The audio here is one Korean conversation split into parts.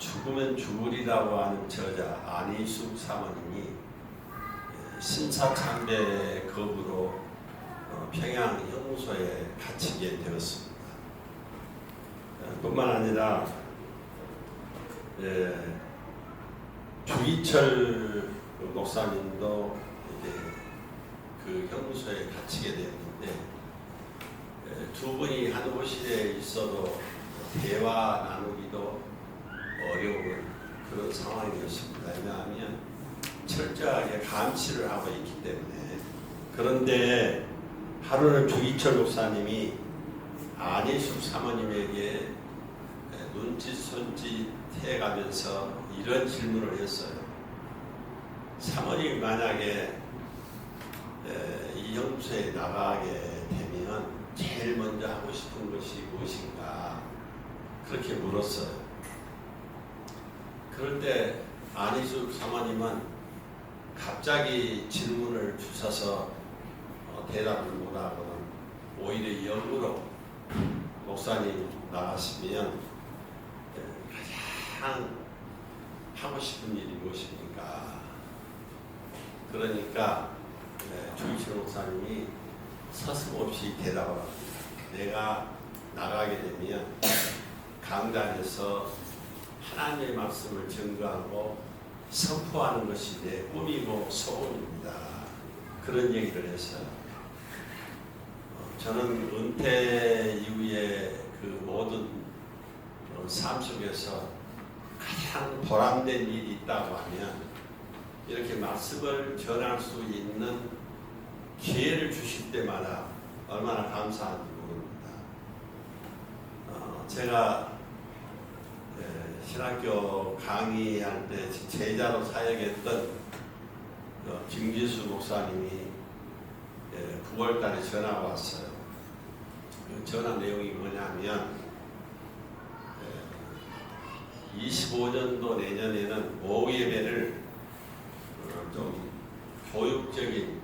죽으면 죽으리라고 하는 저자 안희숙 사모님이 신사참배 겁으로 평양 형무소에 갇히게 되었습니다. 뿐만 아니라 주기철 목사님도 이제 그 형무소에 갇히게 되었는데 두 분이 한 호실에 있어도 대화 나누기도 어려운 그런 상황이었습니다. 왜냐하면 철저하게 감시를 하고 있기 때문에. 그런데 하루는 주기철 목사님이 안희숙 사모님에게 눈짓 손짓 해가면서 이런 질문을 했어요. 사모님 만약에 이 형무소에 나가게 되면 제일 먼저 하고 싶은 것이 무엇인가 그렇게 물었어요. 그럴 때 안희숙 사모님은 갑자기 질문을 주셔서 대답을 못하고는 오히려 역으로 목사님 나가시면 가장 하고 싶은 일이 무엇입니까? 그러니까 주기철 목사님이 서슴없이 대답을 합니다. 내가 나가게 되면 강단에서 하나님의 말씀을 증거하고 선포하는 것이 내 꿈이고 소원입니다. 그런 얘기를 했어요. 저는 은퇴 이후에 그 모든 삶 속에서 가장 보람된 일이 있다고 하면 이렇게 말씀을 전할 수 있는 기회를 주실 때마다 얼마나 감사한지 모릅니다. 제가 신학교 강의할 때 제자로 사역했던 김기수 목사님이 9월 달에 전화가 왔어요. 그 전화 내용이 뭐냐면 25년도 내년에는 오후 예배를 좀 교육적인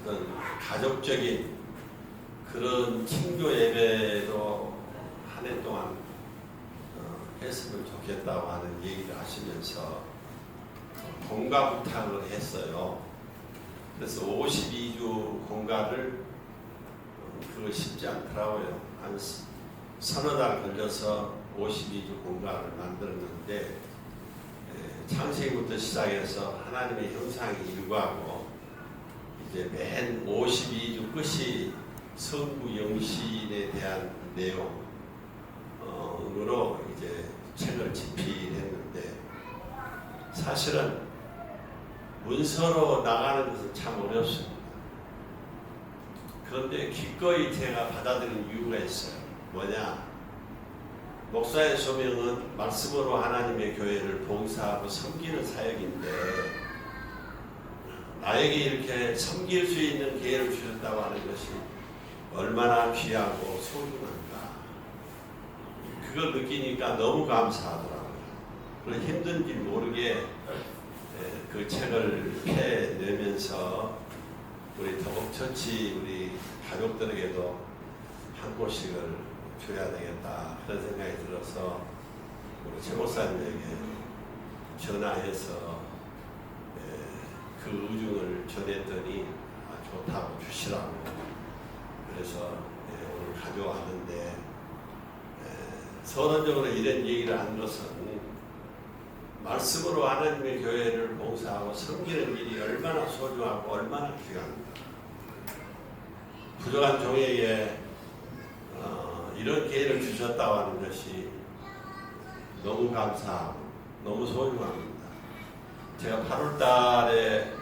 그런 가족적인 그런 친교 예배로 한 해 동안 했으면 좋겠다고 하는 얘기를 하시면서 공가 부탁을 했어요. 그래서 52주 공가를 그거 쉽지 않더라고요. 한 서너 달 걸려서 52주 공가를 만들었는데 창세기부터 시작해서 하나님의 형상이 일과하고 이제 맨 52주 끝이 성부 영신에 대한 내용으로 이제 책을 집필했는데 사실은 문서로 나가는 것은 참 어렵습니다. 그런데 기꺼이 제가 받아들인 이유가 있어요. 뭐냐? 목사의 소명은 말씀으로 하나님의 교회를 봉사하고 섬기는 사역인데 나에게 이렇게 섬길 수 있는 기회를 주셨다고 하는 것이 얼마나 귀하고 소중한가. 그걸 느끼니까 너무 감사하더라고요. 그런 힘든 줄 모르게 그 책을 펴내면서 우리 더벅처치 우리 가족들에게도 한 곳씩을 줘야 되겠다 그런 생각이 들어서 우리 최 목사님에게 전화해서 그 의중을 전했더니 좋다고 주시라고 그래서 오늘 가져왔는데 서론적으로 이런 얘기를 한 것은 말씀으로 하나님의 교회를 봉사하고 섬기는 일이 얼마나 소중하고 얼마나 귀한가. 부족한 종에게 이런 기회를 주셨다고 하는 것이 너무 감사하고 너무 소중합니다. 제가 8월 달에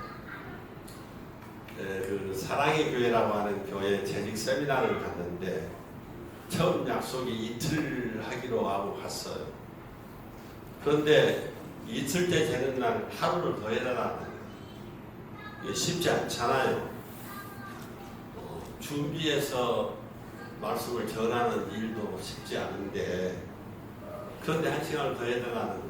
그 사랑의 교회라고 하는 교회 재직 세미나를 갔는데 처음 약속이 이틀 하기로 하고 갔어요. 그런데 이틀째 되는 날 하루를 더 해달라는 거예요. 쉽지 않잖아요. 준비해서 말씀을 전하는 일도 쉽지 않은데 그런데 한 시간을 더 해달라는 거예요.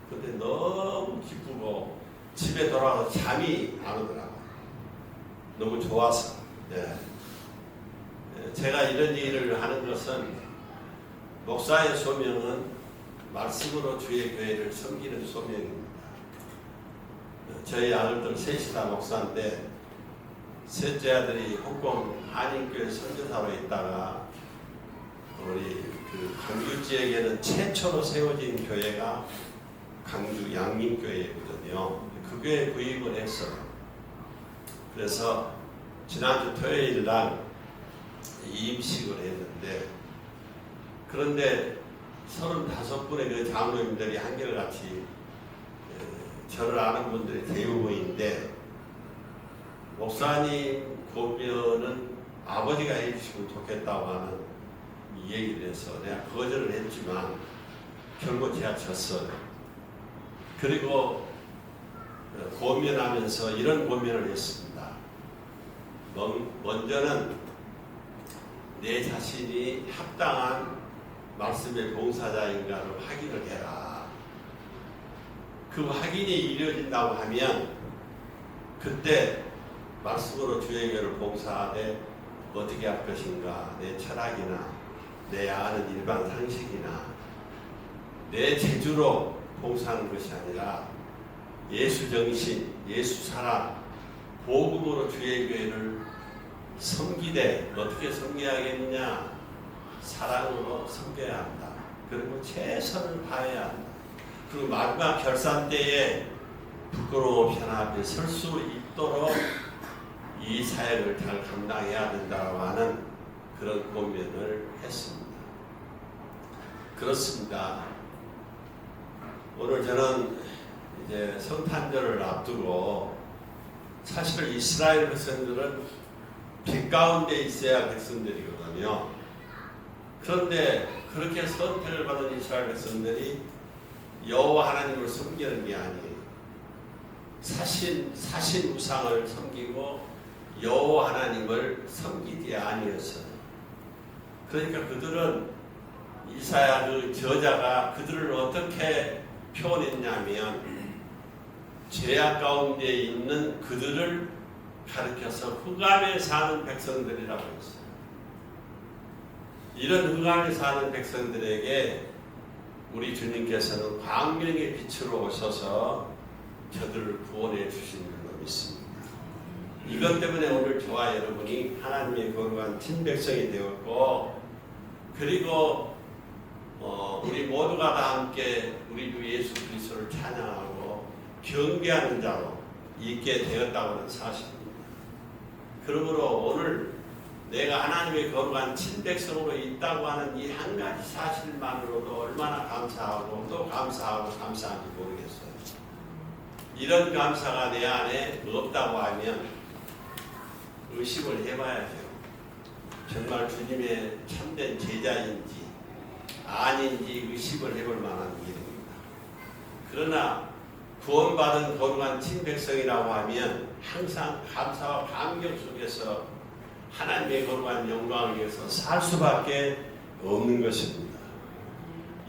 그런데 너무 기쁘고 집에 돌아가서 잠이 안 오더라고요. 너무 좋아서. 제가 이런 일을 하는 것은 목사의 소명은 말씀으로 주의 교회를 섬기는 소명입니다. 저희 아들들 셋이 다 목사인데 셋째 아들이 홍콩 한인교회 선교사로 있다가 우리 그 강주 지역에는 최초로 세워진 교회가 강주 양민교회거든요. 그 교회에 부임을 했어요. 그래서 지난주 토요일 날 임식을 했는데, 그런데 35분의 그 장로님들이 한결같이 저를 아는 분들이 대부분인데, 목사님 고면은 아버지가 해주시면 좋겠다고 하는 이 얘기를 해서 내가 거절을 했지만 결국 제가 졌어요. 그리고 고면하면서 이런 고면을 했습니다. 먼저는 내 자신이 합당한 말씀의 봉사자인가를 확인을 해라. 그 확인이 이루어진다고 하면 그때 말씀으로 주의 교회를 봉사하되 어떻게 할 것인가, 내 철학이나 내 아는 일반 상식이나 내 재주로 봉사하는 것이 아니라 예수 정신, 예수 사랑, 복음으로 주의 교회를 섬기되 어떻게 섬겨야겠느냐, 사랑으로 섬겨야 한다. 그리고 최선을 다해야 한다. 그리고 마지막 결산 때에 부끄러움 편합에 설 수 있도록 이 사역을 잘 감당해야 된다고 하는 그런 고민을 했습니다. 그렇습니다. 오늘 저는 이제 성탄절을 앞두고, 사실 이스라엘 백성들은 빛 가운데 있어야 백성들이거든요. 그런데 그렇게 선택을 받은 이스라엘 백성들이 여호와 하나님을 섬기는 게 아니에요. 사신 우상을 섬기고 여호와 하나님을 섬기지 아니었어요. 그러니까 그들은 이사야 그 저자가 그들을 어떻게 표현했냐면 죄악 가운데 있는 그들을 가르쳐서 흑암에 사는 백성들이라고 했어요. 이런 흑암에 사는 백성들에게 우리 주님께서는 광명의 빛으로 오셔서 저들을 구원해 주신 줄로 믿습니다. 이것 때문에 오늘 저와 여러분이 하나님의 거룩한 친백성이 되었고, 그리고 우리 모두가 다 함께 우리 주 예수 그리스도를 찬양하고 경배하는 자로 있게 되었다고 하는 사실입니다. 그러므로 오늘 내가 하나님의 거룩한 친백성으로 있다고 하는 이 한 가지 사실만으로도 얼마나 감사하고 또 감사한지 모르겠어요. 이런 감사가 내 안에 없다고 하면 의심을 해봐야죠. 정말 주님의 참된 제자인지 아닌지 의심을 해볼 만한 일입니다. 그러나 구원받은 거룩한 친백성이라고 하면 항상 감사와 감격 속에서 하나님의 거룩한 영광을 위해서 살 수밖에 없는 것입니다.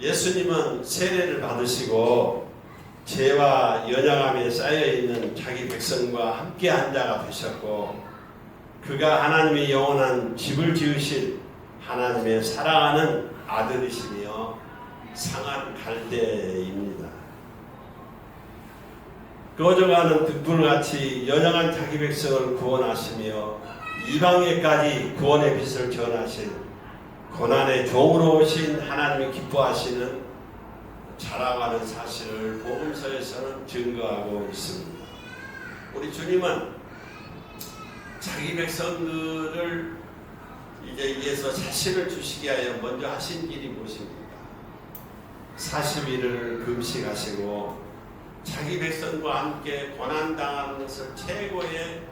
예수님은 세례를 받으시고 죄와 연약함에 쌓여있는 자기 백성과 함께 한 자가 되셨고, 그가 하나님의 영원한 집을 지으실 하나님의 사랑하는 아들이시며 상한 갈대입니다. 꺼져가는 등불같이 연약한 자기 백성을 구원하시며 이방에까지 구원의 빛을 전하신 고난의 종으로 오신 하나님이 기뻐하시는 자랑하는 사실을 복음서에서는 증거하고 있습니다. 우리 주님은 자기 백성들을 이제 위해서 자신을 주시게 하여 먼저 하신 일이 무엇입니까? 40일을 금식하시고 자기 백성과 함께 고난당하는 것을 최고의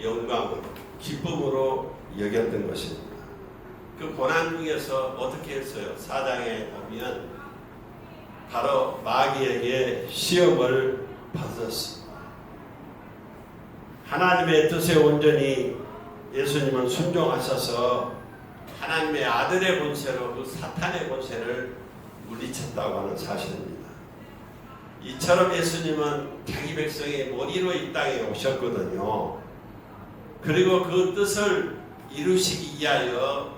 영광으로 기쁨으로 여겼던 것입니다. 그 고난 중에서 어떻게 했어요? 4장에 보면 바로 마귀에게 시험을 받았습니다. 하나님의 뜻에 온전히 예수님은 순종하셔서 하나님의 아들의 본세로 그 사탄의 본세를 물리쳤다고 하는 사실입니다. 이처럼 예수님은 자기 백성의 머리로 이 땅에 오셨거든요. 그리고 그 뜻을 이루시기 위하여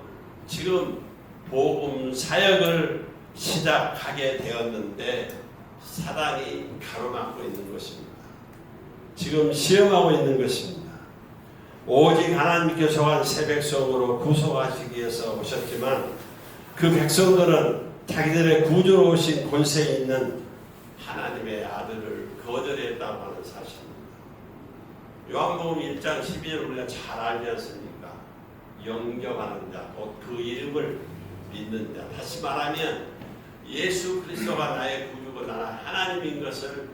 지금 복음 사역을 시작하게 되었는데 사단이 가로막고 있는 것입니다. 지금 시험하고 있는 것입니다. 오직 하나님께 정한 새 백성으로 구속하시기 위해서 오셨지만 그 백성들은 자기들의 구주로 오신 권세에 있는 하나님의 아들을 거절했다고 하는 사실입니다. 요한복음 1장 12절 우리가 잘 알지 않습니까? 영접하는 자, 곧 그 이름을 믿는 자. 다시 말하면 예수 그리스도가 나의 구주고 나는 하나님인 것을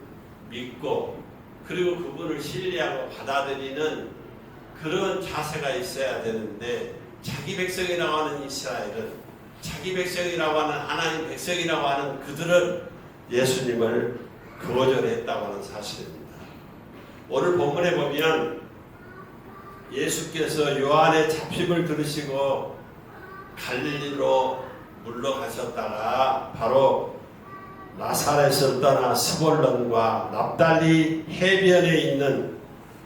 믿고 그리고 그분을 신뢰하고 받아들이는 그런 자세가 있어야 되는데 자기 백성이라고 하는 이스라엘은 자기 백성이라고 하는 하나님 백성이라고 하는 그들은 예수님을 거절했다고 하는 사실입니다. 오늘 본문에 보면 예수께서 요한의 잡힘을 들으시고 갈릴리로 물러가셨다가 바로 나사렛을 떠나 스볼론과 납달리 해변에 있는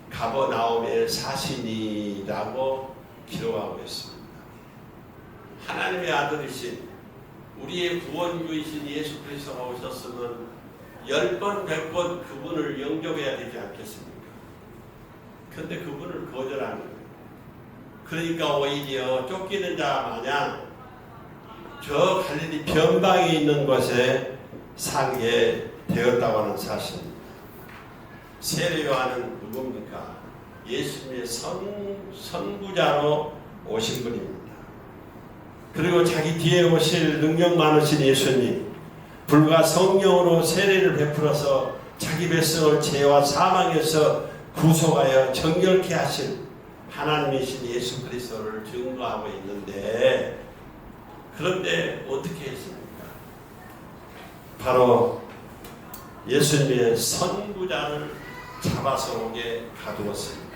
가버나움에 사시니라고 기록하고 있습니다. 하나님의 아들이신 우리의 구원주이신 예수 그리스도가 오셨으면 10번 100번 그분을 영접해야 되지 않겠습니까? 그런데 그분을 거절하는 거예요. 그러니까 오히려 쫓기는 자 마냥 저 갈릴리 변방에 있는 곳에 살게 되었다고 하는 사실입니다. 세례 요한은 누굽니까? 예수님의 선구자로 오신 분입니다. 그리고 자기 뒤에 오실 능력 많으신 예수님, 불과 성령으로 세례를 베풀어서 자기 백성을 죄와 사망에서 구속하여 정결케 하실 하나님이신 예수 그리스도를 증거하고 있는데, 그런데 어떻게 했습니까? 바로 예수님의 선구자를 잡아서 오게 가두었습니다.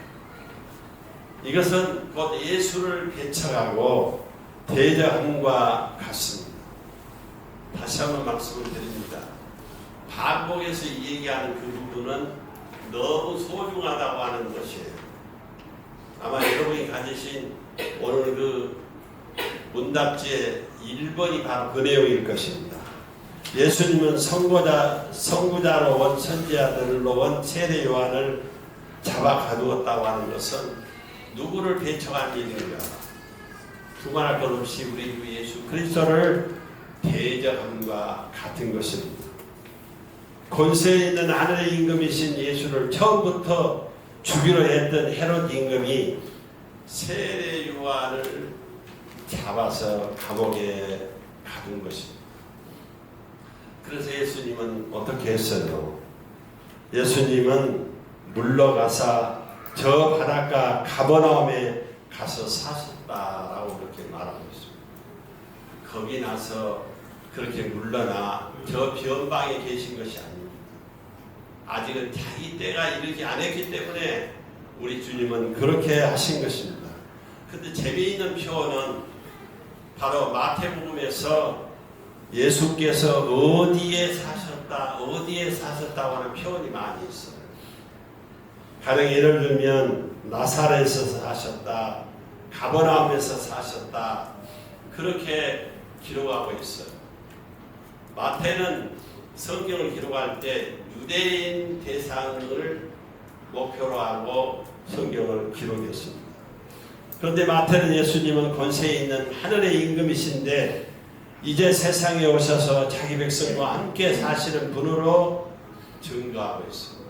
이것은 곧 예수를 배척하고 대적함과 같습니다. 다시 한번 말씀을 드립니다. 반복해서 얘기하는 그 부분은 너무 소중하다고 하는 것이에요. 아마 여러분이 가지신 오늘 그 문답지의 1번이 바로 그 내용일 것입니다. 예수님은 선구자로 온 선지자들로 온 세례 요한을 잡아 가두었다고 하는 것은 누구를 배척한 일인가? 두말할 것 없이 우리 주 예수 그리스도를 대적함과 같은 것입니다. 권세에 있는 하늘의 임금이신 예수를 처음부터 죽이려 했던 헤롯 임금이 세례 요한을 잡아서 감옥에 가둔 것입니다. 그래서 예수님은 어떻게 했어요? 예수님은 물러가사 저 바닷가 가버나움에 가서 사셨다라고 그렇게 말하고 있습니다. 거기 나서 그렇게 물러나 저 변방에 계신 것이 아닙니다. 아직은 자기 때가 이르지 않았기 때문에 우리 주님은 그렇게 하신 것입니다. 그런데 재미있는 표현은 바로 마태복음에서 예수께서 어디에 사셨다고 하는 표현이 많이 있어요. 가령 예를 들면 나사렛에서 사셨다, 가버나움에서 사셨다, 그렇게 기록하고 있어요. 마태는 성경을 기록할 때 유대인 대상을 목표로 하고 성경을 기록했습니다. 그런데 마태는 예수님은 권세에 있는 하늘의 임금이신데 이제 세상에 오셔서 자기 백성과 함께 사시는 분으로 증거하고 있습니다.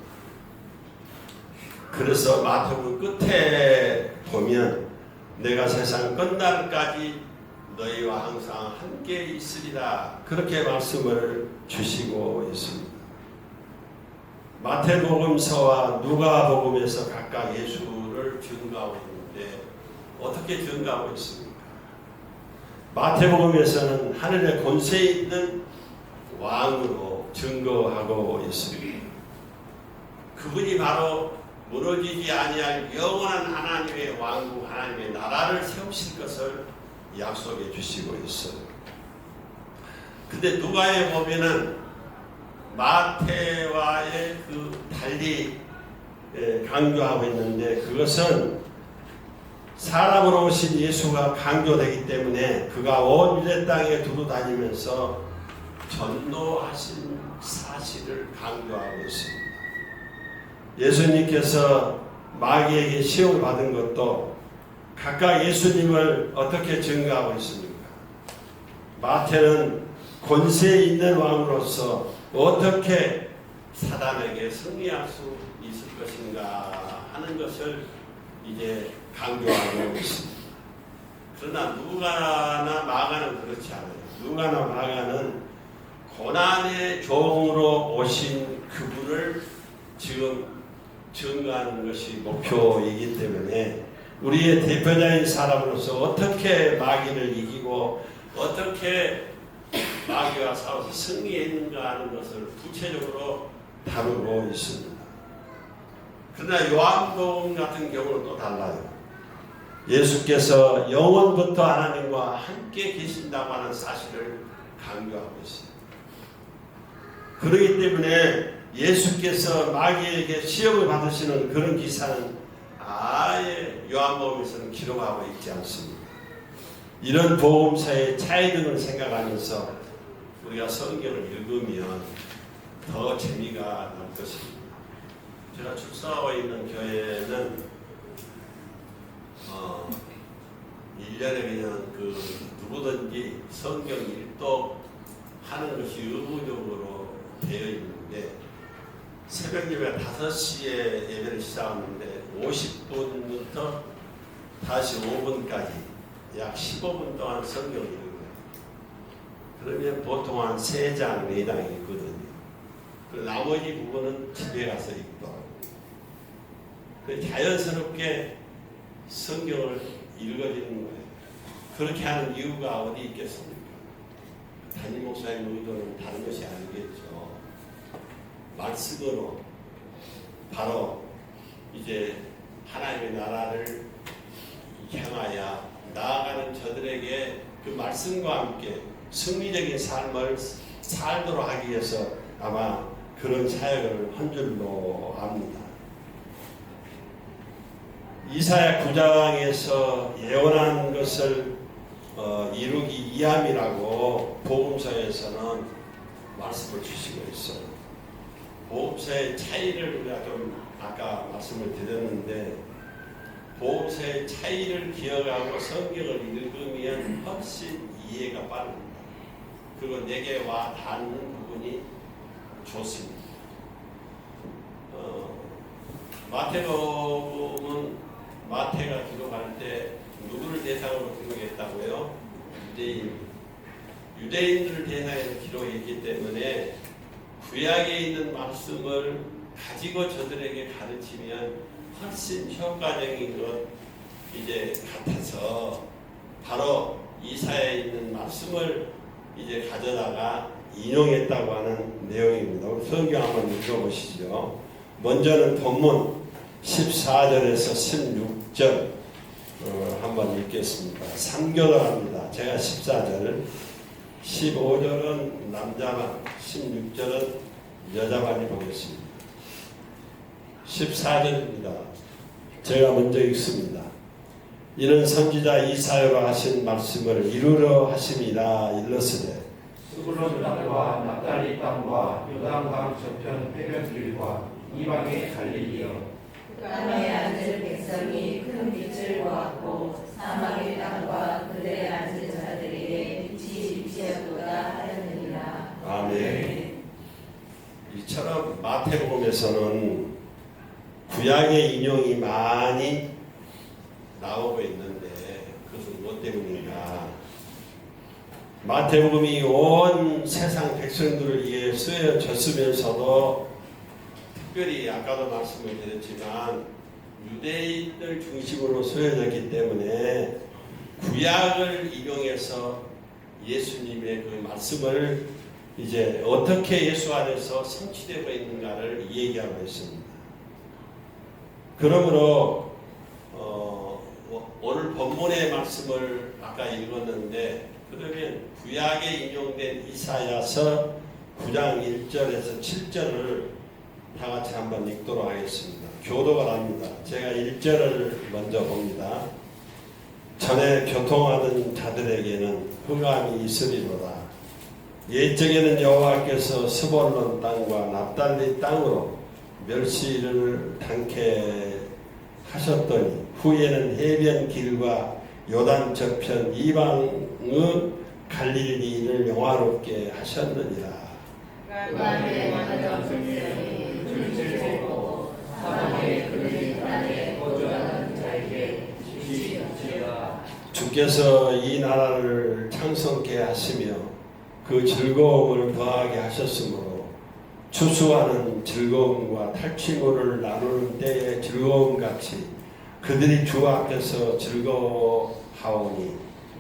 그래서 마태복음 끝에 보면 내가 세상 끝날까지 너희와 항상 함께 있으리라 그렇게 말씀을 주시고 있습니다. 마태복음서와 누가복음에서 각각 예수를 증거하고 있는데 어떻게 증거하고 있습니까? 마태복음에서는 하늘의 권세에 있는 왕으로 증거하고 있습니다. 그분이 바로 무너지지 아니할 영원한 하나님의 왕국, 하나님의 나라를 세우실 것을 약속해 주시고 있어요. 근데 누가에 보면은 마태와의 그 달리 강조하고 있는데 그것은 사람으로 오신 예수가 강조되기 때문에 그가 온 유대 땅에 두루 다니면서 전도하신 사실을 강조하고 있습니다. 예수님께서 마귀에게 시험을 받은 것도 각각 예수님을 어떻게 증거하고 있습니까? 마태는 권세 있는 왕으로서 어떻게 사단에게 승리할 수 있을 것인가 하는 것을 이제 강조하고 있습니다. 그러나 누가나 마가는 그렇지 않아요. 누가나 마가는 고난의 종으로 오신 그분을 지금 증거하는 것이 목표이기 때문에 우리의 대표자인 사람으로서 어떻게 마귀를 이기고 어떻게 마귀와 싸워서 승리했는가 하는 것을 구체적으로 다루고 있습니다. 그러나 요한복음 같은 경우는 또 달라요. 예수께서 영원부터 하나님과 함께 계신다고 하는 사실을 강조하고 있어요. 그렇기 때문에 예수께서 마귀에게 시험을 받으시는 그런 기사는 아예 요한복음에서는 기록하고 있지 않습니다. 이런 복음서의 차이 등을 생각하면서 우리가 성경을 읽으면 더 재미가 날 것입니다. 제가 출석하고 있는 교회는 1년에 그냥 누구든지 성경 일독 하는 것이 의무적으로 되어 있는데 새벽 예배 5시에 예배를 시작하는데 50분부터 다시 5분까지 약 15분 동안 성경을 읽어요. 그러면 보통 한 3장, 4장 읽거든요. 나머지 부분은 집에 가서 읽고 자연스럽게 성경을 읽어지는 거예요. 그렇게 하는 이유가 어디 있겠습니까? 담임 목사님 의도는 다른 것이 아니겠죠. 말씀으로 바로 이제 하나님의 나라를 향하여 나아가는 저들에게 그 말씀과 함께 승리적인 삶을 살도록 하기 위해서 아마 그런 사역을 한 줄로 압니다. 이사야 9장에서 예언한 것을 이루기 이함이라고 복음서에서는 말씀을 주시고 있어요. 복음서의 차이를 우리가 좀 아까 말씀을 드렸는데 복음서의 차이를 기억하고 성경을 읽으면 훨씬 이해가 빠릅니다. 그리고 내게 와 닿는 부분이 좋습니다. 마태복음은 마태가 기록할 때 누구를 대상으로 기록했다고요? 유대인들을 대상으로 기록했기 때문에 구약에 있는 말씀을 가지고 저들에게 가르치면 훨씬 효과적인 것 이제 같아서 바로 이사야에 있는 말씀을 이제 가져다가 인용했다고 하는 내용입니다. 우리 성경 한번 읽어보시죠. 먼저는 본문 14절에서 16절 한번 읽겠습니다. 3교도합니다. 제가 14절, 15절은 남자만, 16절은 여자만이 보겠습니다. 14절입니다. 제가 먼저 읽습니다. 이는 선지자 이사야가 하신 말씀을 이루려 하심이라. 일러스되 스불론 땅과 납달리 땅과 요단강 저편 해변길과 이방의 갈릴리여, 땅에 앉을 백성이 큰 빛을 보았고 사막의 땅과 그들의 앉은 자들에게 빛이 비치었도다 하였느니라. 아멘. 이처럼 마태복음에서는 구약의 인용이 많이 나오고 있는데 그것은 무엇 때문인가? 마태복음이 온 세상 백성들을 위해 쓰여졌으면서도 특별히 아까도 말씀을 드렸지만 유대인들 중심으로 쓰여졌기 때문에 구약을 인용해서 예수님의 그 말씀을 이제 어떻게 예수 안에서 성취되고 있는가를 얘기하고 있습니다. 그러므로 오늘 본문의 말씀을 아까 읽었는데 그러면 구약에 인용된 이사야서 9장 1절에서 7절을 다 같이 한번 읽도록 하겠습니다. 교도가 납니다. 제가 1절을 먼저 봅니다. 전에 교통하던 자들에게는 흑암이 있으리로다. 옛적에는 여호와께서 스볼론 땅과 납달리 땅으로 멸시를 당케 하셨더니 후에는 해변 길과 요단 저편 이방의 갈릴리를 영화롭게 하셨느니라. 그간의 많은 백성이 줄을 보고 사방에 그들이 땅에 거주하는 자에게 지시하시라. 주께서 이 나라를 창성케 하시며 그 즐거움을 더하게 하셨으므로 추수하는 즐거움과 탈취물을 나누는 때의 즐거움같이 그들이 주 앞에서 즐거워하오니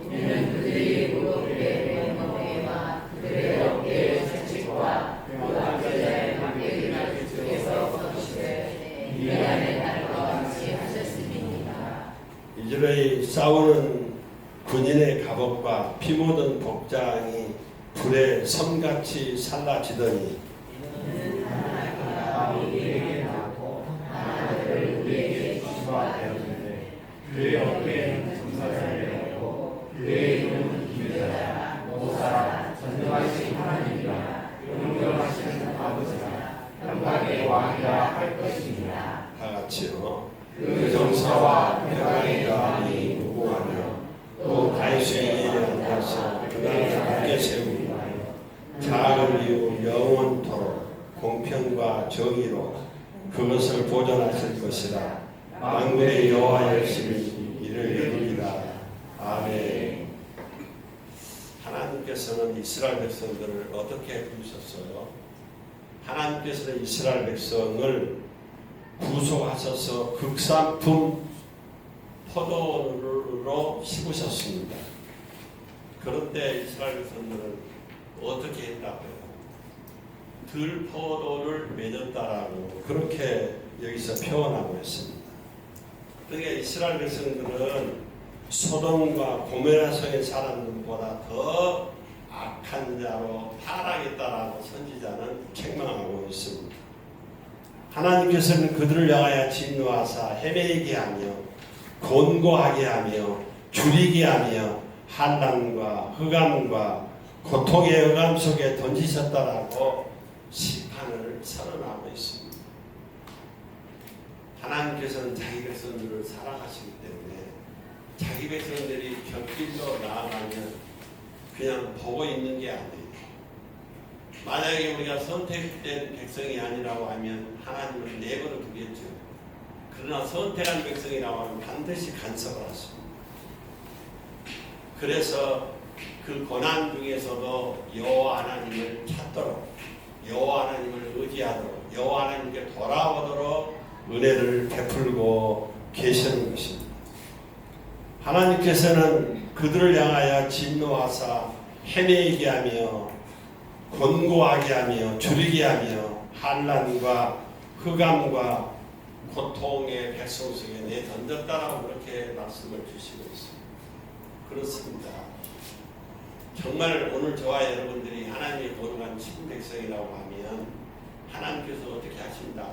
이는 그들이 무겁게 명령해와 그들의 어깨에 채찍과 그 압제자의 막대기나 주께서 거두시되 미안의 날과 같이 하셨음이니라. 이스라엘이 싸우는 군인의 갑옷과 피 묻은 복장이 불에 섬같이 살라지더니 이는 하나가 우리에게 낳고 하나를 우리에게 주시하였는데 그의 어깨에는 전사자를 얻고 그의 이름은 기회자라 모사라 전능하신 하나님이라 용결하신 아버지라 평강의 왕이라 할 것이니라. 다 같이요. 그 정사와 평강의 여왕이 무궁하며 또 다윗의 일어나서 그날을 함께 세우고 작은 이유 영원토록 공평과 정의로 그것을 보존하실 것이라. 만군의 여호와 열심히 이를 이루리라. 아멘. 하나님께서는 이스라엘 백성들을 어떻게 부르셨어요? 하나님께서는 이스라엘 백성을 구속하셔서 극산품 포도로 심으셨습니다. 그런데 이스라엘 백성들은 어떻게 했다고요? 들포도를 맺었다라고 그렇게 여기서 표현하고 있습니다. 그러니까 이스라엘 백성들은 소돔과 고메라성의 사람들보다 더 악한 자로 타락했다라고 선지자는 책망하고 있습니다. 하나님께서는 그들을 향하여 진노하사 헤매게 하며 곤고하게 하며 줄이게 하며 한란과 흑암과 고통의 흑암 속에 던지셨다라고 심판을 선언하고 있습니다. 하나님께서는 자기 백성들을 사랑하시기 때문에 자기 백성들이 곁길로 나아가면 그냥 보고 있는 게 아니에요. 만약에 우리가 선택된 백성이 아니라고 하면 하나님은 내버려 두겠죠. 그러나 선택한 백성이라고 하면 반드시 간섭을 하십니다. 그래서 그 고난 중에서도 여호와 하나님을 찾도록, 여호와 하나님을 의지하도록, 여호와 하나님께 돌아오도록 은혜를 베풀고 계시는 것입니다. 하나님께서는 그들을 향하여 진노하사 헤매게 하며 곤고하게 하며 줄이게 하며 한란과 흑암과 고통의 백성 속에 내던졌다라고 그렇게 말씀을 주시고 있습니다. 그렇습니다. 정말 오늘 저와 여러분들이 하나님의 거룩한 친 백성이라고 하면 하나님께서 어떻게 하신다?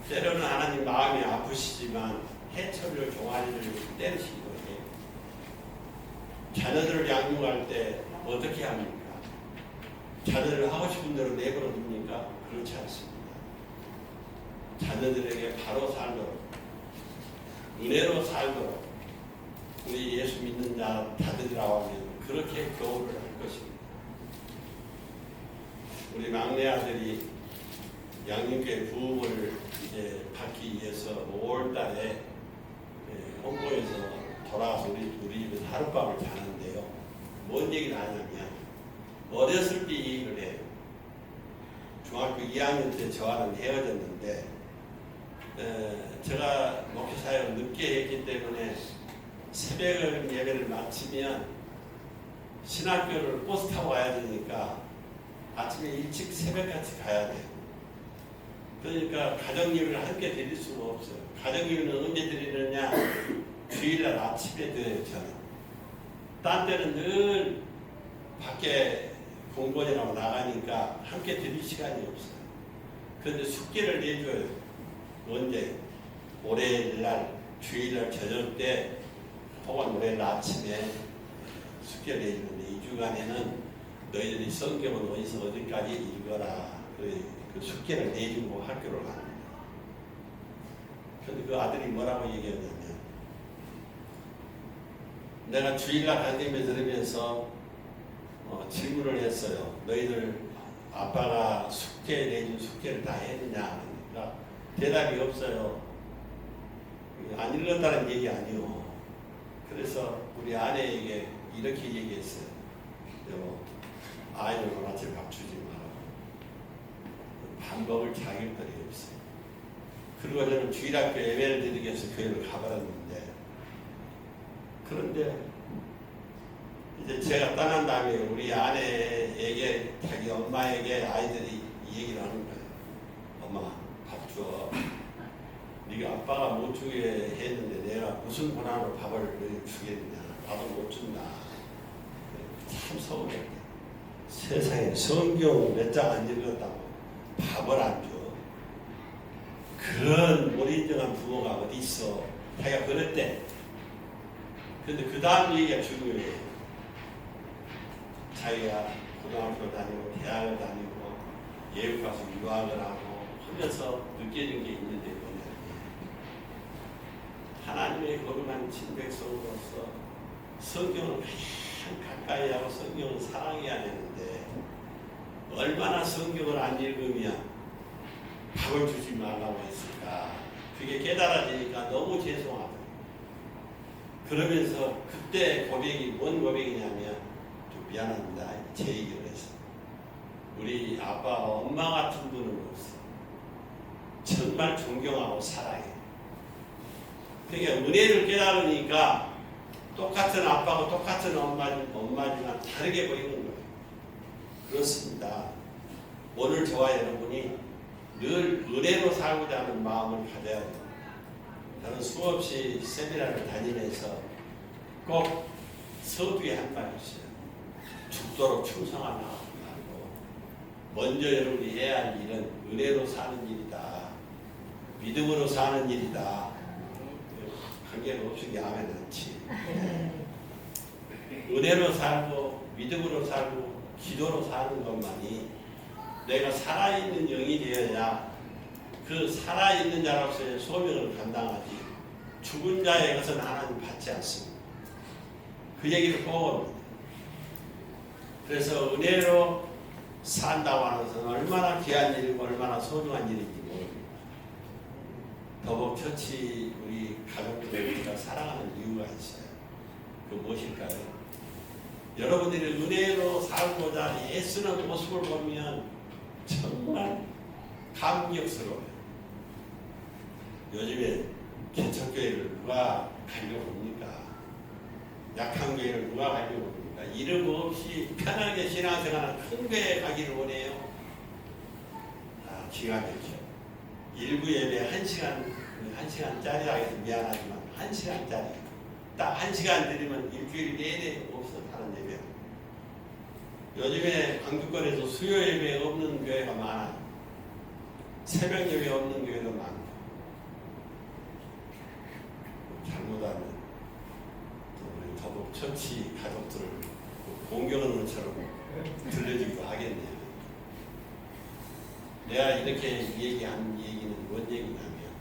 때로는 하나님 마음이 아프시지만 해초를 종아리를 때리시는 거예요. 자녀들을 양육할 때 어떻게 합니까? 자녀를 하고 싶은 대로 내버려 둡니까? 그렇지 않습니다. 자녀들에게 바로 살도록, 은혜로 살도록 우리 예수 믿는 자들이라고 하면 그렇게 교훈을 할 것입니다. 우리 막내 아들이 양육계 부음을 이제 받기 위해서 5월달에 홍보에서 돌아와서 우리 집에서 하룻밤을 자는데요. 뭔 얘기를 하냐면 어렸을 때 얘기를 해요. 중학교 2학년 때 저와는 헤어졌는데 제가 목회사역을 늦게 했기 때문에 새벽 예배를 마치면 신학교를 버스 타고 가야 되니까 아침에 일찍 새벽같이 가야 돼요. 그러니까 가정예배를 함께 드릴 수가 없어요. 가정예배는 언제 드리느냐? 주일날 아침에 드려요. 저는. 딴 때는 늘 밖에 공부하느라고 나가니까 함께 드릴 시간이 없어요. 그런데 숙제를 내줘요. 언제? 월요일날, 주일날 저녁 때 혹은 월요일 아침에 숙제를 내주는데 2주간에는 너희들이 성경은 어디서 어디까지 읽어라. 그 숙제를 내주고 학교를 갑니다. 근데 그 아들이 뭐라고 얘기했냐면, 내가 주일날 강림에 들으면서 질문을 했어요. 너희들 아빠가 내준 숙제를 다 했느냐? 그러니까 대답이 없어요. 안 읽었다는 얘기 아니요. 그래서 우리 아내에게 이렇게 얘기했어요. 여보, 아이들 아침 밥 주지 마라. 밥 먹을 자격들이 없어요. 그리고 저는 주일학교 예배를 드리기 위해서 교회를 가버렸는데, 그런데 이제 제가 떠난 다음에 우리 아내에게, 자기 엄마에게 아이들이 이 얘기를 하는 거예요. 엄마, 밥 줘. 네가 아빠가 못 주게 했는데 내가 무슨 권한으로 밥을 주겠느냐. 밥을 못 준다. 참 서운해. 세상에 성경 몇 장 안 읽었다고 밥을 안 줘. 그런 못 인정한 부모가 어디 있어. 자기가 그랬대. 근데 그 다음 얘기가 중요해요. 자기가 고등학교 다니고 대학을 다니고 예국 가서 유학을 하고 하면서 느껴진 게 있는데 뭐냐. 하나님의 거룩한 친백성으로서 성경을 가장 가까이 하고 성경을 사랑해야 되는데, 얼마나 성경을 안 읽으면 밥을 주지 말라고 했을까. 그게 깨달아지니까 너무 죄송하다. 그러면서 그때 고백이 뭔 고백이냐면, 좀 미안합니다. 제 얘기를 했어. 우리 아빠, 엄마 같은 분은 없어. 정말 존경하고 사랑해. 그러니까 은혜를 깨달으니까 똑같은 아빠고 똑같은 엄마지만 다르게 보이는 거예요. 그렇습니다. 오늘 저와 여러분이 늘 은혜로 살고자 하는 마음을 가져야 돼요. 저는 수없이 세미나를 다니면서 꼭 서두에 한 말이 있어요. 죽도록 충성하라 말고, 먼저 여러분이 해야 할 일은 은혜로 사는 일이다. 믿음으로 사는 일이다. 관계가 없으니 아멘 않지. 은혜로 살고 믿음으로 살고 기도로 사는 것만이 내가 살아있는 영이 되어야 그 살아있는 자로서의 소명을 감당하지, 죽은 자의 것은 하나님 받지 않습니다. 그 얘기를 꼭 합니다. 그래서 은혜로 산다고 하는 것은 얼마나 귀한 일이고 얼마나 소중한 일인지 모릅니다. 더벅 처치 우리 가족들을 우리가 사랑하는 이유가 있어요. 그 무엇일까요? 여러분들이 은혜로 살고자 애쓰는 모습을 보면 정말 감격스러워요. 요즘에 개척교회를 누가 가려고 합니까? 약한 교회를 누가 가려고 합니까? 이름 없이 편하게 신앙생활하는 큰 교회에 가기를 원해요. 기가 막혀. 일부 예배 1시간짜리 하기도 미안하지만 1시간짜리. 딱 1시간 드리면 일주일 내내 없어 하는 예배. 요즘에 광주권에서 수요 예배 없는 교회가 많아요. 새벽 예배 없는 교회도 많고. 잘못하면 또 우리 더벅 처치 가족들을 공경하는 것처럼 들려주기도 하겠네요. 내가 이렇게 얘기한 얘기는 뭔 얘기냐면,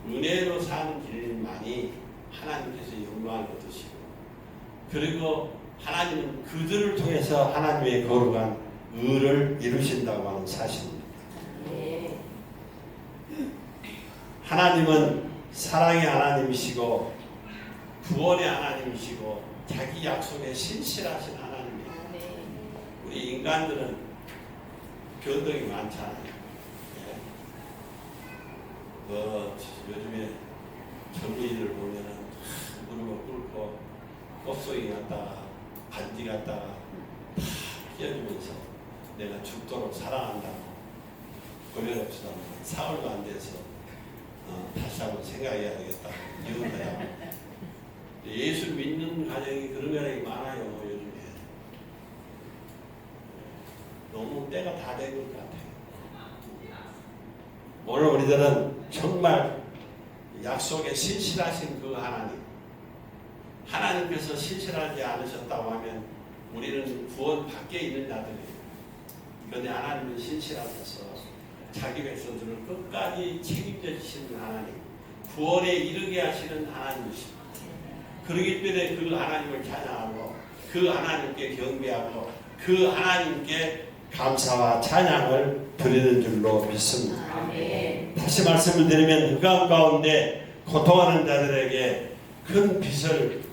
은혜로 사는 길만이 하나님께서 영광을 얻으시고, 그리고 하나님은 그들을 통해서 하나님의 거룩한 의를 이루신다고 하는 사실입니다. 하나님은 사랑의 하나님이시고 구원의 하나님이시고 자기 약속에 신실하신 하나님이에요. 우리 인간들은 변덕이 많잖아요. 요즘에 젊은이들 보면은 무릎을 꿇고 껍속이 갔다가 반지 갔다가 다 끼워주면서 내가 죽도록 사랑한다고 고백합시다. 사흘도 안 돼서 다시 한번 생각해야 되겠다. 이혼해야. 예수 믿는 가정이 그런 가정이 많아요. 요즘에 너무 때가 다 된 것 같아요. 오늘 우리들은 정말 약속에 신실하신 그 하나님께서 신실하지 않으셨다고 하면 우리는 구원 밖에 있는 자들이에요. 그런데 하나님은 신실하셔서 자기 백성들을 끝까지 책임져 주시는 하나님, 구원에 이르게 하시는 하나님이십니다. 그렇기 때문에 그 하나님을 찬양하고 그 하나님께 경배하고 그 하나님께 감사와 찬양을 드리는 줄로 믿습니다. 아멘. 다시 말씀을 드리면 흑암 가운데 고통하는 자들에게 큰 빛을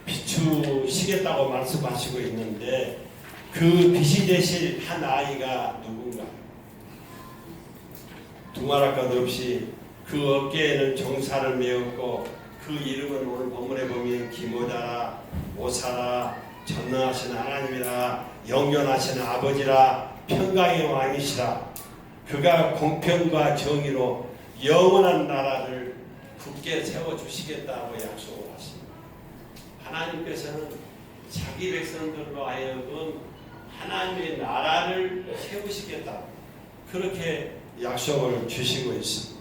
비추시겠다고 말씀하시고 있는데 그 빛이 되실 한 아이가 누군가? 두말할 것 없이 그 어깨에는 종살을 메었고 그 이름은 오늘 본문에 보면 기모자라, 오사라, 전능하신 하나님이라, 영원하신 아버지라, 평강의 왕이시라. 그가 공평과 정의로 영원한 나라를 굳게 세워주시겠다고 약속을 하십니다. 하나님께서는 자기 백성들로 하여금 하나님의 나라를 세우시겠다, 그렇게 약속을 주시고 있습니다.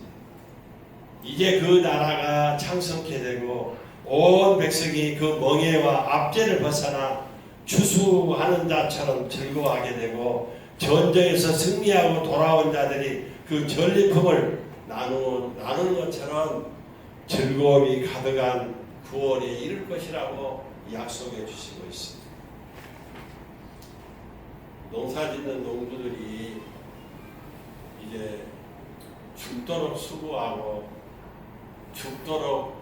이제 그 나라가 창성케 되고 온 백성이 그 멍에와 압제를 벗어나 추수하는 자처럼 즐거워하게 되고 전쟁에서 승리하고 돌아온 자들이 그 전리품을 나누는 것처럼 즐거움이 가득한 구원에 이를 것이라고 약속해 주시고 있습니다. 농사짓는 농부들이 이제 죽도록 수고하고 죽도록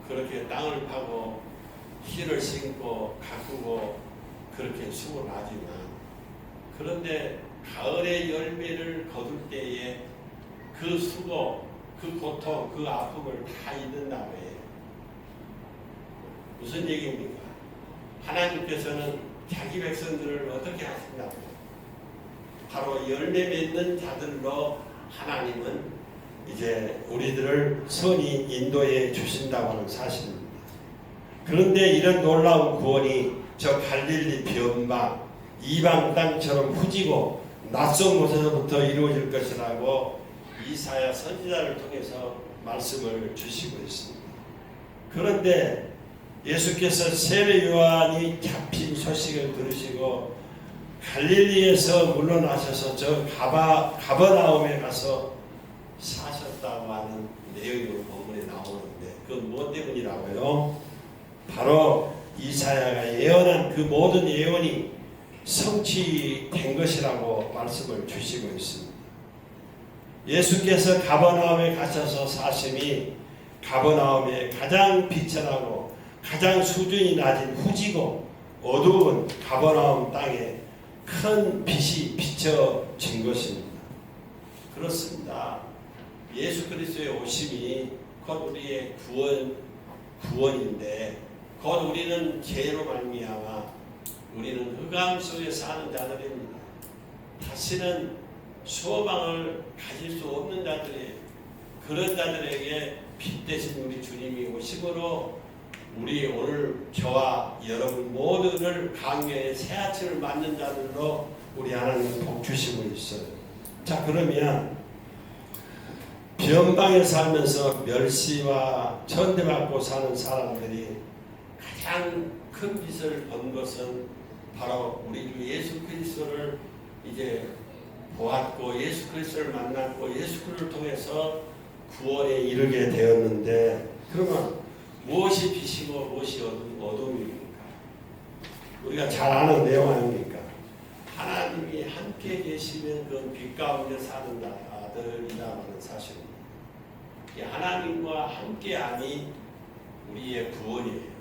그렇게 땅을 파고 씨를 심고 가꾸고 그렇게 수고를 하지만, 그런데 가을의 열매를 거둘 때에 그 수고, 그 고통, 그 아픔을 다 잊는다고 해요. 무슨 얘기입니까? 하나님께서는 자기 백성들을 어떻게 하신다고? 바로 열매 맺는 자들로 하나님은 이제 우리들을 선히 인도해 주신다고 하는 사실입니다. 그런데 이런 놀라운 구원이 저 갈릴리 변방 이방 땅처럼 후지고 낯선 곳에서부터 이루어질 것이라고 이사야 선지자를 통해서 말씀을 주시고 있습니다. 그런데 예수께서 세례 요한이 잡힌 소식을 들으시고 갈릴리에서 물러나셔서 저 가버나움에 가서 사셨다고 하는 내용이 본문에 나오는데 그건 무엇 때문이라고요? 바로 이사야가 예언한 그 모든 예언이 성취된 것이라고 말씀을 주시고 있습니다. 예수께서 가버나움에 가셔서 사심이 가버나움에 가장 비천하고 가장 수준이 낮은 후지고 어두운 가버나움 땅에 큰 빛이 비춰진 것입니다. 그렇습니다. 예수 그리스도의 오심이 곧 우리의 구원인데 곧 우리는 죄로 말미암아 우리는 흑암 속에 사는 자들입니다. 다시는 소망을 가질 수 없는 자들이에요. 그런 자들에게 빛 대신 우리 주님이 오심으로 우리 오늘 저와 여러분 모두를 강요의 새아치를 맞는 자들로 우리 하나님 복 주시고 있어요. 자, 그러면 변방에 살면서 멸시와 천대받고 사는 사람들이 가장 큰 빛을 본 것은 바로 우리 주 예수 그리스도를 이제 보았고 예수 그리스도를 만났고 예수 그리스도를 통해서 구원에 이르게 되었는데, 그러면 무엇이 빛이고 무엇이 어둠입니까? 우리가 잘 아는 내용 아닙니까? 하나님이 함께 계시면 그 빛 가운데 사는 아들이라는 사실입니다. 하나님과 함께함이 우리의 구원이에요.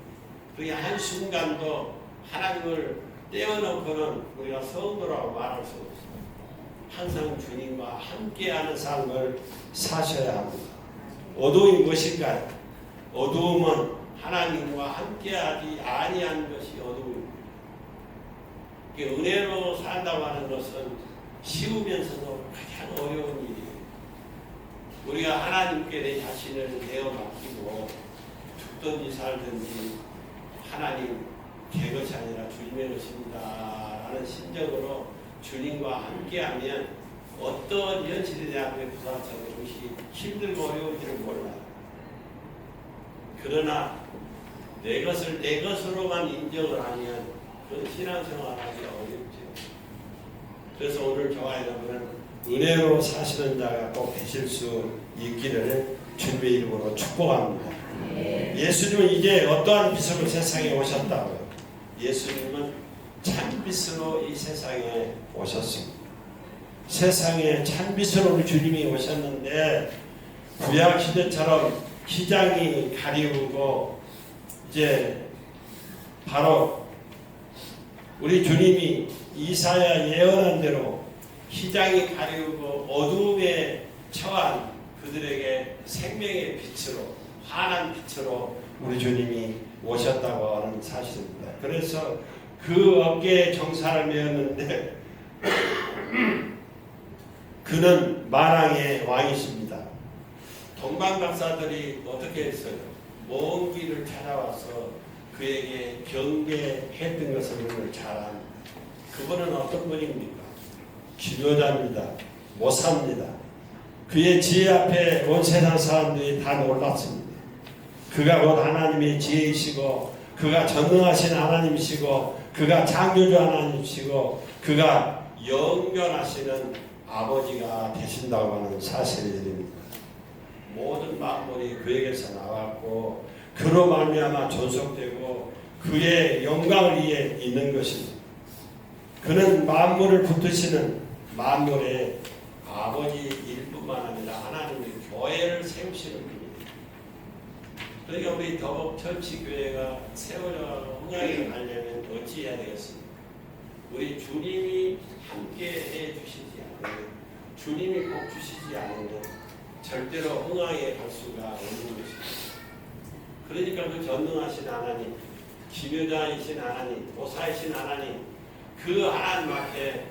그게 한순간도 하나님을 떼어놓고는 우리가 성도라고 말할 수 없어요. 항상 주님과 함께하는 삶을 사셔야 합니다. 어두움이 무엇일까요? 어두움은 하나님과 함께하지 아니한 것이 어두움입니다. 은혜로 산다고 하는 것은 쉬우면서도 가장 어려운 일이에요. 우리가 하나님께 내 자신을 내어 맡기고 죽든지 살든지 하나님 제 것이 아니라 주님의 것입니다 라는 심정으로 주님과 함께하면 어떤 현실에 대한 부사처럼 것이 힘들고 어려운지를 몰라요. 그러나 내 것을 내 것으로만 인정을 하면 그건 신앙생활하기 어렵죠. 그래서 오늘 교회에 보면 은혜로 사시는 자가 꼭 되실 수 있기를 주님의 이름으로 축복합니다. 예수님은 이제 어떠한 빛으로 세상에 오셨다고요? 예수님은 찬빛으로 이 세상에 오셨습니다. 세상에 찬빛으로 우리 주님이 오셨는데 구약 시대처럼 기장이 가리우고 이제 바로 우리 주님이 이사야 예언한 대로 기장이 가리우고 어두움에 처한 그들에게 생명의 빛으로 환한 빛으로 우리 주님이 오셨다고 하는 사실입니다. 그래서 그 어깨에 정사를 메었는데 그는 만왕의 왕이십니다. 동방 박사들이 어떻게 했어요? 먼 길을 찾아와서 그에게 경배했던 것을 우리는 잘 압니다. 그분은 어떤 분입니까? 기도자입니다. 모사입니다. 그의 지혜 앞에 온 세상 사람들이 다 놀랐습니다. 그가 곧 하나님의 지혜이시고 그가 전능하신 하나님이시고 그가 창조주 하나님이시고 그가 영변하시는 아버지가 되신다고 하는 사실입니다. 모든 만물이 그에게서 나왔고 그로 말미암아 존속되고 그의 영광을 위해 있는 것입니다. 그는 만물을 붙드시는 만물의 아버지일 뿐만 아니라 하나님의 교회를 세우시는 분입니다. 그러니까 우리 더벅천치교회가 세워져 흥하게 가려면 어찌해야 되겠습니까? 우리 주님이 함께 해주시지 않으면, 주님이 복 주시지 않으면 절대로 흥하게 갈 수가 없는 것입니다. 그러니까 그 전능하신 하나님, 기묘자이신 하나님, 보사이신 하나님, 그 하나님 앞에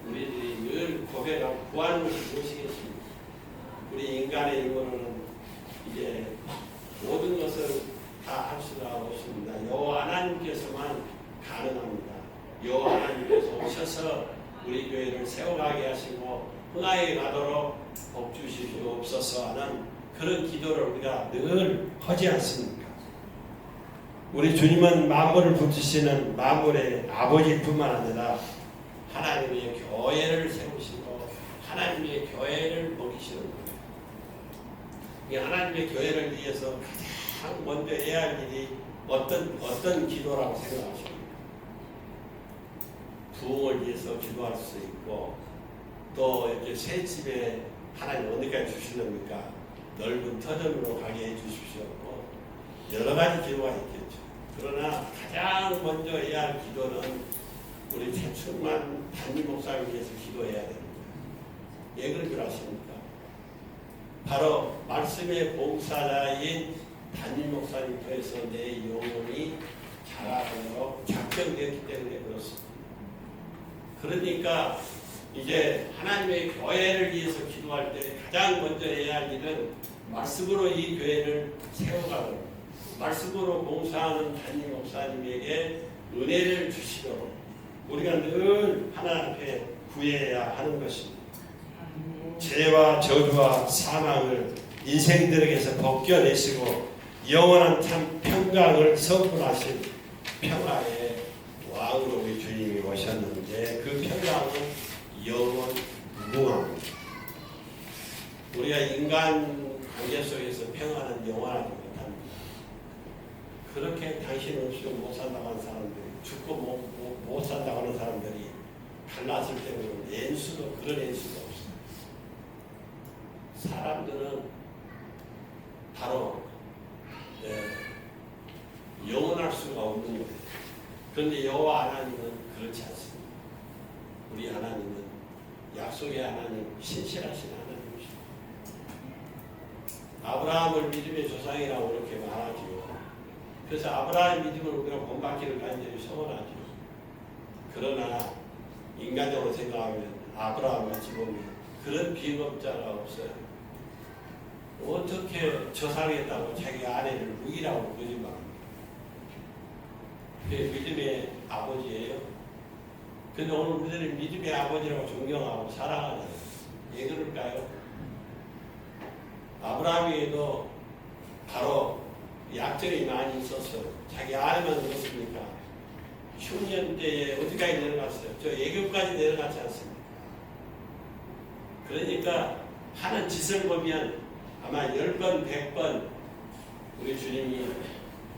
우리들이 늘 고백하고 구하는 것이 무엇이겠습니까? 우리 인간의 인문은 이제 모든 것을 다 할 수가 없습니다. 여호와 하나님께서만 가능합니다. 여호와 하나님께서 오셔서 우리 교회를 세워가게 하시고 흥하게 가도록 복 주시옵소서 하는 그런 기도를 우리가 늘 하지 않습니까? 우리 주님은 만물을 붙이시는 만물의 아버지일 뿐만 아니라 하나님의 교회를 세우시고 하나님의 교회를 먹이시는 거예요. 이 하나님의 교회를 위해서 가장 먼저 해야 할 일이 어떤 기도라고 생각하십니까? 부흥을 위해서 기도할 수 있고 또 이렇게 새 집에 하나님 어디까지 주시렵니까? 넓은 터전으로 가게 해 주십시오. 여러 가지 기도가 있겠죠. 그러나 가장 먼저 해야 할 기도는 우리 최충만 담임 목사를 위해서 기도해야 됩니다. 왜 그런 줄 아십니까? 바로 말씀의 봉사자인 담임 목사님께서 내 영혼이 자라도록 작정되었기 때문에 그렇습니다. 그러니까 이제 하나님의 교회를 위해서 기도할 때 가장 먼저 해야 할 일은 말씀으로 이 교회를 세워가도록 말씀으로 봉사하는 담임 목사님에게 은혜를 주시도록 우리가 늘 하나님 앞에 구해야 하는 것입니다. 죄와 저주와 사망을 인생들에게서 벗겨내시고 영원한 참 평강을 선포하신 평화의 왕으로 우리 주님이 오셨는데 그 평강은 영원 무궁합니다. 우리가 인간 관계 속에서 평화는 영원하지 못합니다. 그렇게 당신 없이 못 산다고 하는 사람들이 죽고 못 산다고 하는 사람들이 갈랐을 때는 엔수도 그런 엔수가 없어요. 사람들은 바로 영원할 수가 없는 거예요. 그런데 여호와 하나님은 그렇지 않습니다. 우리 하나님은 약속의 하나님, 신실하신 하나님이십니다. 아브라함을 믿음의 조상이라고 이렇게 말하지요. 그래서 아브라함의 믿음을 우리가 본받기를 간절히 소원하죠. 그러나 인간적으로 생각하면 아브라함 같이 보면 그런 비겁자가 없어요. 어떻게 저상했다고 자기 아내를 무기라고 거짓말합니까? 그게 믿음의 아버지예요. 근데 오늘 우리들은 믿음의 아버지라고 존경하고 사랑하잖아요. 왜 그럴까요? 아브라함에도 바로 약점이 많이 있었어요. 자기 아내만 그렇습니까? 흉년 때에 어디까지 내려갔어요? 저 애굽까지 내려갔지 않습니까? 그러니까 하는 짓을 보면 아마 10번, 100번 우리 주님이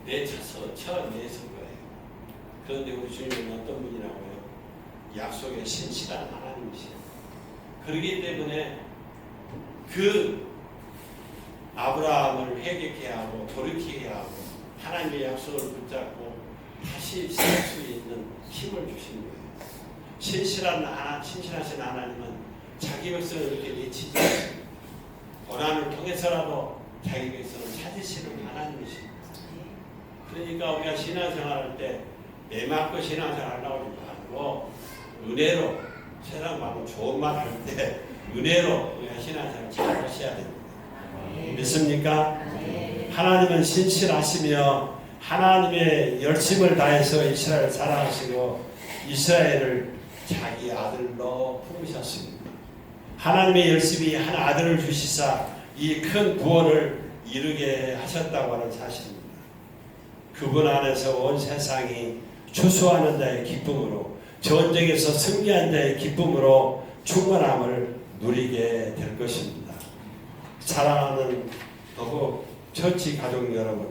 내쳐서 쳐내실 거예요. 그런데 우리 주님은 어떤 분이라고요? 약속의 신실한 하나님이시에요. 그렇기 때문에 그 아브라함을 회개케 하고 돌이키게 하고 하나님의 약속을 붙잡고 다시 살 수 있는 힘을 주신 거예요. 신실하신 하나님은 자기 백성을 이렇게 내치지 않습니다. 고난을 통해서라도 자기 백성을 찾으시는 하나님이십니다. 그러니까 우리가 신앙생활할 때 매 맞고 신앙생활 하려고 하고 은혜로 세상 말로 좋은 말 할 때 은혜로 우리가 신앙생활 잘 하셔야 됩니다. 믿습니까? 하나님은 신실하시며 하나님의 열심을 다해서 이스라엘을 사랑하시고 이스라엘을 자기 아들로 품으셨습니다. 하나님의 열심히 한 아들을 주시사 이 큰 구원을 이루게 하셨다고 하는 사실입니다. 그분 안에서 온 세상이 추수하는 자의 기쁨으로 전쟁에서 승리한 자의 기쁨으로 충만함을 누리게 될 것입니다. 사랑하는 더욱 처치 가족 여러분,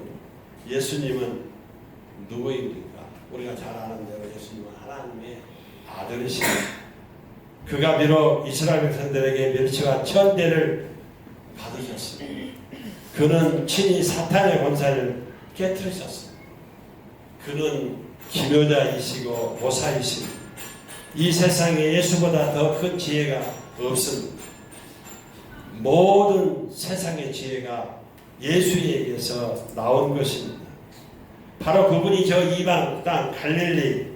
예수님은 누구입니까? 우리가 잘 아는 대로 예수님은 하나님의 아들이십니다. 그가 비록 이스라엘 백성들에게 멸치와 천대를 받으셨습니다. 그는 친히 사탄의 권세를 깨뜨리셨습니다. 그는 기묘자이시고 보살이십니다. 이 세상에 예수보다 더 큰 지혜가 없습니다. 모든 세상의 지혜가 예수에게서 나온 것입니다. 바로 그분이 저 이방 땅 갈릴리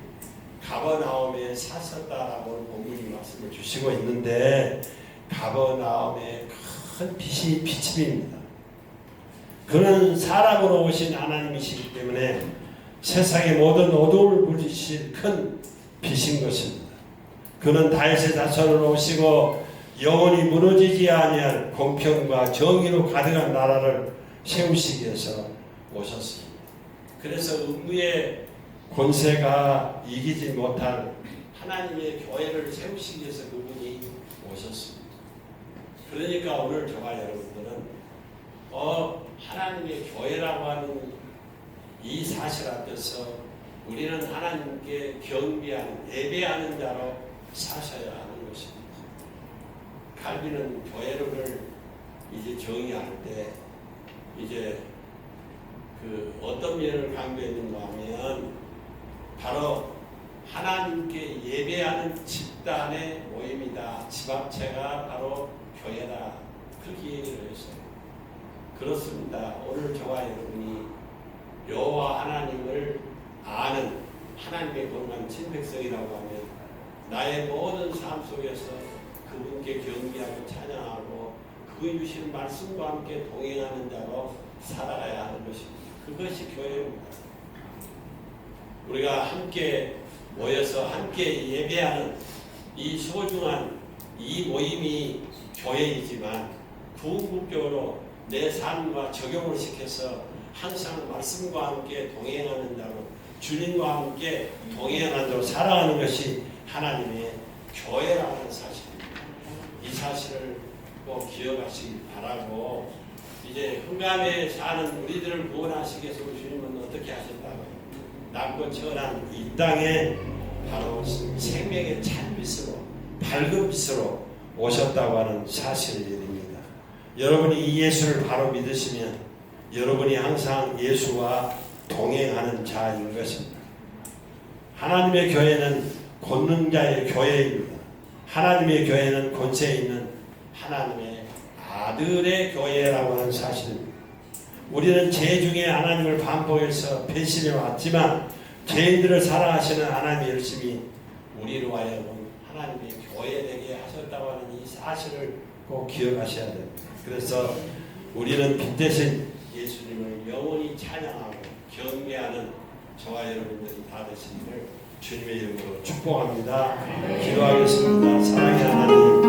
가버나움에 사셨다라고 본문이 말씀을 주시고 있는데 가버나움의 큰 빛이 비침입니다. 그는 사람으로 오신 하나님이시기 때문에 세상의 모든 어두움을 부리실 큰 빛인 것입니다. 그는 다윗의 자손으로 오시고 영원히 무너지지 아니할 공평과 정의로 가득한 나라를 세우시기 위해서 오셨습니다. 그래서 음부의 권세가 이기지 못할 하나님의 교회를 세우시기 위해서 그분이 오셨습니다. 그러니까 오늘 저와 여러분들은 하나님의 교회라고 하는 이 사실 앞에서 우리는 하나님께 경배하는, 예배하는 자로 사셔야 하는 것입니다. 칼빈은 교회를 이제 정의할 때 이제 그 어떤 면을 강조했는가 하면 바로 하나님께 예배하는 집단의 모임이다. 집합체가 바로 교회다. 그렇게 얘기를 했어요. 그렇습니다. 오늘 저와 여러분이 여호와 하나님을 아는 하나님의 거룩한 친백성이라고 하면 나의 모든 삶 속에서 그분께 경배하고 찬양하고 그분이 주시는 말씀과 함께 동행하는 자로 살아가야 하는 것입니다. 그것이 교회입니다. 우리가 함께 모여서 함께 예배하는 이 소중한 이 모임이 교회이지만 궁극적으로 내 삶과 적용을 시켜서 항상 말씀과 함께 동행하는 자로 주님과 함께 동행하는 자로 살아가는 것이 하나님의 교회라는 사실입니다. 이 사실을 꼭 기억하시기 바라고 이제 흑암에 사는 우리들을 구원하시기 위해서 주님은 어떻게 하셨다고 낮고 천한 이 땅에 바로 생명의 찬빛으로 밝은 빛으로 오셨다고 하는 사실을 드립니다. 여러분이 이 예수를 바로 믿으시면 여러분이 항상 예수와 동행하는 자인 것입니다. 하나님의 교회는 권능자의 교회입니다. 하나님의 교회는 권세 있는 하나님의 아들의 교회라고 하는 사실입니다. 우리는 죄 중에 하나님을 반복해서 배신해 왔지만 죄인들을 사랑하시는 하나님의 열심히 우리로 하여금 하나님의 교회 되게 하셨다고 하는 이 사실을 꼭 기억하셔야 됩니다. 그래서 우리는 빛 대신 예수님을 영원히 찬양하고 경배하는 저와 여러분들이 다 되시기를 주님의 이름으로 축복합니다. 기도하겠습니다. 사랑의 하나님,